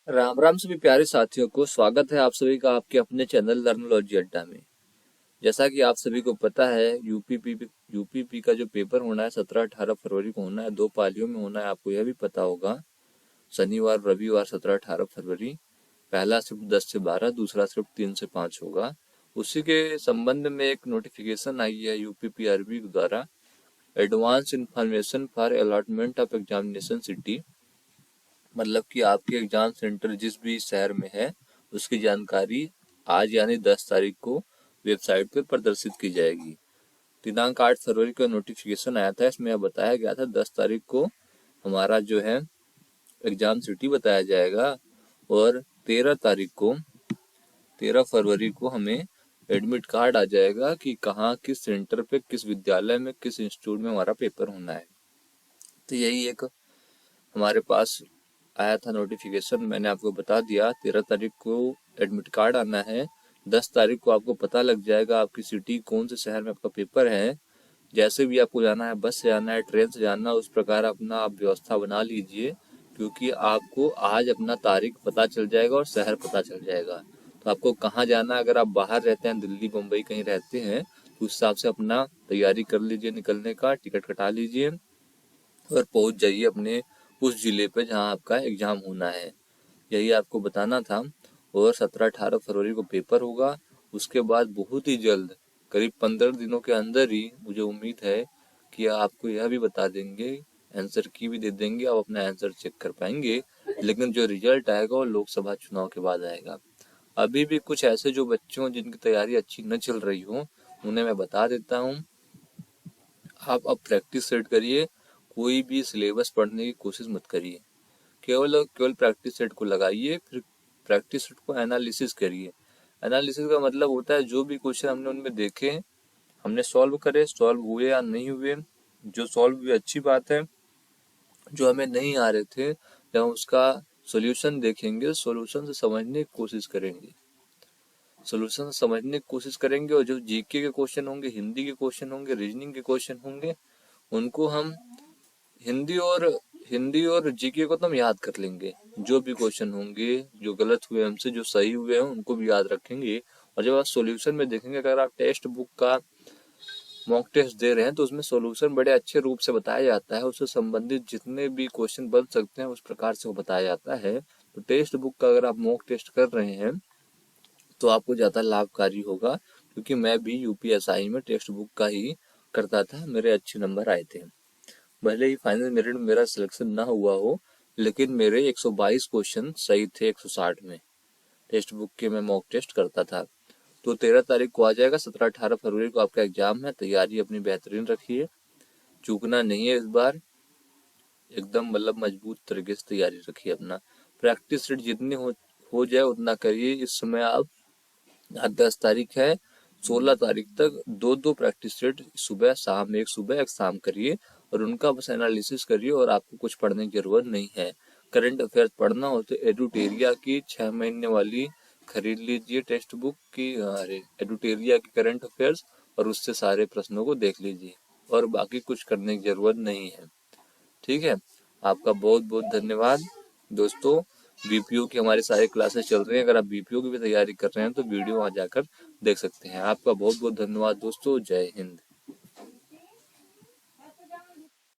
राम राम सभी प्यारे साथियों को स्वागत है आप सभी का आपके अपने चैनल लर्नोलॉजी अड्डा में। जैसा कि आप सभी को पता है यूपीपी का जो पेपर होना है 17-18 फरवरी को होना है। 2 पालियों में होना है, आपको यह भी पता होगा। शनिवार रविवार 17-18 फरवरी। पहला शिफ्ट 10 से 12, दूसरा शिफ्ट 3 से 5 होगा। उसी के संबंध में एक नोटिफिकेशन आई है यूपीपीआरबी द्वारा, advance information for allotment of examination city. मतलब कि आपके एग्जाम सेंटर जिस भी शहर में है उसकी जानकारी आज यानी 10 तारीख को वेबसाइट पर प्रदर्शित की जाएगी। दिनांक 8 फरवरी का नोटिफिकेशन आया था, इसमें बताया गया था 10 तारीख को हमारा जो है एग्जाम सिटी बताया जाएगा और 13 फरवरी को हमें एडमिट कार्ड आ जाएगा कि कहाँ किस सेंटर पे किस विद्यालय में किस इंस्टीट्यूट में हमारा पेपर होना है। तो यही एक हमारे पास आया था नोटिफिकेशन, मैंने आपको बता दिया। 13 तारीख को एडमिट कार्ड आना है। 10 तारीख को आपको पता लग जाएगा आपकी सिटी कौन से शहर में आपका पेपर है। जैसे भी आपको जाना है, बस से जाना है, ट्रेन से जाना है, उस प्रकार अपना आप व्यवस्था बना लीजिए, क्योंकि आपको आज अपना तारीख पता चल जाएगा और शहर पता चल जाएगा। तो आपको कहाँ जाना है, अगर आप बाहर रहते हैं, दिल्ली मुंबई कहीं रहते हैं, तो उस हिसाब से अपना तैयारी कर लीजिए, निकलने का टिकट कटा लीजिए और पहुंच जाइए अपने उस जिले पे जहां आपका एग्जाम होना है। यही आपको बताना था। और 17-18 फरवरी को पेपर होगा। उसके बाद बहुत ही जल्द, करीब 15 दिनों के अंदर ही मुझे उम्मीद है कि आपको यह भी बता देंगे, आंसर की भी दे देंगे, आप अपना आंसर चेक कर पाएंगे। लेकिन जो रिजल्ट आएगा वो लोकसभा चुनाव के बाद आएगा। अभी भी कुछ ऐसे जो बच्चों जिनकी तैयारी अच्छी न चल रही हो उन्हें मैं बता देता हूँ, आप अब प्रैक्टिस सेट करिए। कोई भी सिलेबस पढ़ने की कोशिश मत करिए, केवल केवल प्रैक्टिस सेट को लगाइए, फिर प्रैक्टिस सेट को एनालिसिस करिए। एनालिसिस का मतलब होता है जो भी क्वेश्चन हमने उनमें देखे, हमने सॉल्व करे, सॉल्व हुए या नहीं हुए। जो सॉल्व हुए अच्छी बात है, जो हमें नहीं आ रहे थे जब हम उसका सोल्यूशन देखेंगे, सोल्यूशन से समझने की कोशिश करेंगे, सोल्यूशन समझने की कोशिश करेंगे। और जो जीके के क्वेश्चन होंगे, हिंदी के क्वेश्चन होंगे, रीजनिंग के क्वेश्चन होंगे, उनको हम हिंदी और जीके को तो हम याद कर लेंगे। जो भी क्वेश्चन होंगे, जो गलत हुए हमसे, जो सही हुए हैं, उनको भी याद रखेंगे। और जब आप सॉल्यूशन में देखेंगे, अगर आप टेक्स्ट बुक का मॉक टेस्ट दे रहे हैं तो उसमें सॉल्यूशन बड़े अच्छे रूप से बताया जाता है, उससे संबंधित जितने भी क्वेश्चन बन सकते हैं उस प्रकार से वो बताया जाता है। तो टेक्स्ट बुक का अगर आप मॉक टेस्ट कर रहे हैं तो आपको ज़्यादा लाभकारी होगा, क्योंकि मैं भी यूपीएसआई में टेक्स्ट बुक का ही करता था, मेरे अच्छे नंबर आए थे। भले ही फाइनल मेरिट में मेरा सिलेक्शन ना हुआ हो, लेकिन मेरे 122 क्वेश्चन सही थे 160 में। टेक्स्ट बुक के मैं मॉक टेस्ट करता था। तो 13 तारीख को आ जाएगा। 17-18 फरवरी को आपका एग्जाम है। तैयारी अपनी बेहतरीन रखिए, चूकना नहीं है इस बार। एकदम मतलब मजबूत तरीके से तैयारी रखिए अपना। प्रैक्टिस सेट जितनी हो जाए उतना करिए। इस समय आप, आज 10 तारीख है, 16 तारीख तक 2-2 प्रैक्टिस सेट सुबह शाम, एक सुबह एक शाम करिए और उनका बस एनालिसिस करिए। और आपको कुछ पढ़ने की जरूरत नहीं है। करंट अफेयर्स पढ़ना हो तो एडुटेरिया की 6 महीने वाली खरीद लीजिए टेक्स्ट बुक की, अरे एडुटेरिया की करंट अफेयर्स, और उससे सारे प्रश्नों को देख लीजिए और बाकी कुछ करने की जरूरत नहीं है। ठीक है, आपका बहुत बहुत धन्यवाद दोस्तों। बीपीओ की हमारी सारी क्लासेस चल रही हैं, अगर आप बीपीओ की भी तैयारी कर रहे हैं तो वीडियो वहाँ जाकर देख सकते हैं। आपका बहुत बहुत धन्यवाद दोस्तों। जय हिंद।